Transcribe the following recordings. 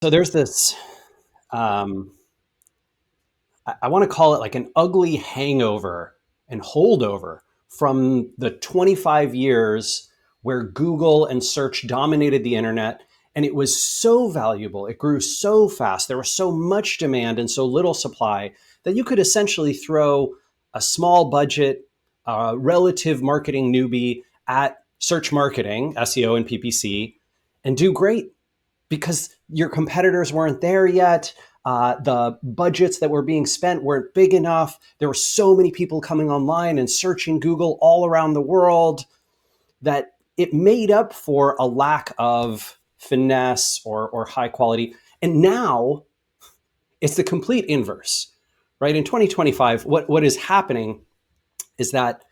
So there's this, um, I want to call it like an ugly hangover and holdover from the 25 years where Google and search dominated the internet. And it was so valuable. It grew so fast. There was so much demand and so little supply that you could essentially throw a small budget, relative marketing newbie at search marketing, SEO and PPC, and do great because your competitors weren't there yet. The budgets that were being spent weren't big enough. There were so many people coming online and searching Google all around the world that it made up for a lack of finesse or high quality. And now it's the complete inverse, right? In 2025, what is happening is that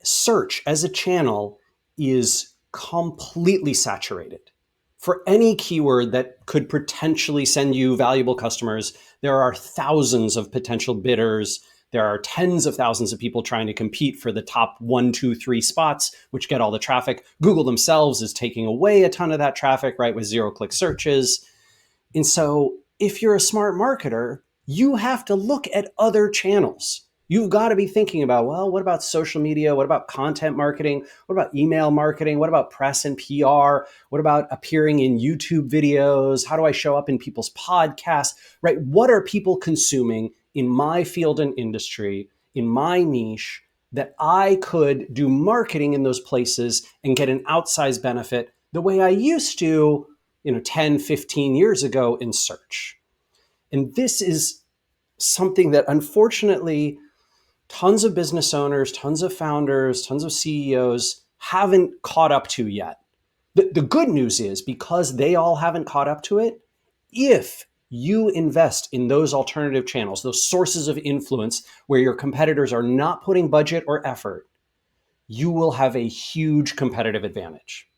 search as a channel is completely saturated. For any keyword that could potentially send you valuable customers, there are thousands of potential bidders. There are tens of thousands of people trying to compete for the top 1, 2, 3 spots, which get all the traffic. Google themselves is taking away a ton of that traffic, right, with zero-click searches. And so if you're a smart marketer, you have to look at other channels. You've got to be thinking about, well, what about social media? What about content marketing? What about email marketing? What about press and PR? What about appearing in YouTube videos? How do I show up in people's podcasts, right? What are people consuming in my field and industry, in my niche, that I could do marketing in those places and get an outsized benefit the way I used to 10, 15 years ago in search. And this is something that unfortunately tons of business owners, tons of founders, tons of CEOs haven't caught up to yet. The good news is because they all haven't caught up to it, if you invest in those alternative channels, those sources of influence where your competitors are not putting budget or effort, you will have a huge competitive advantage.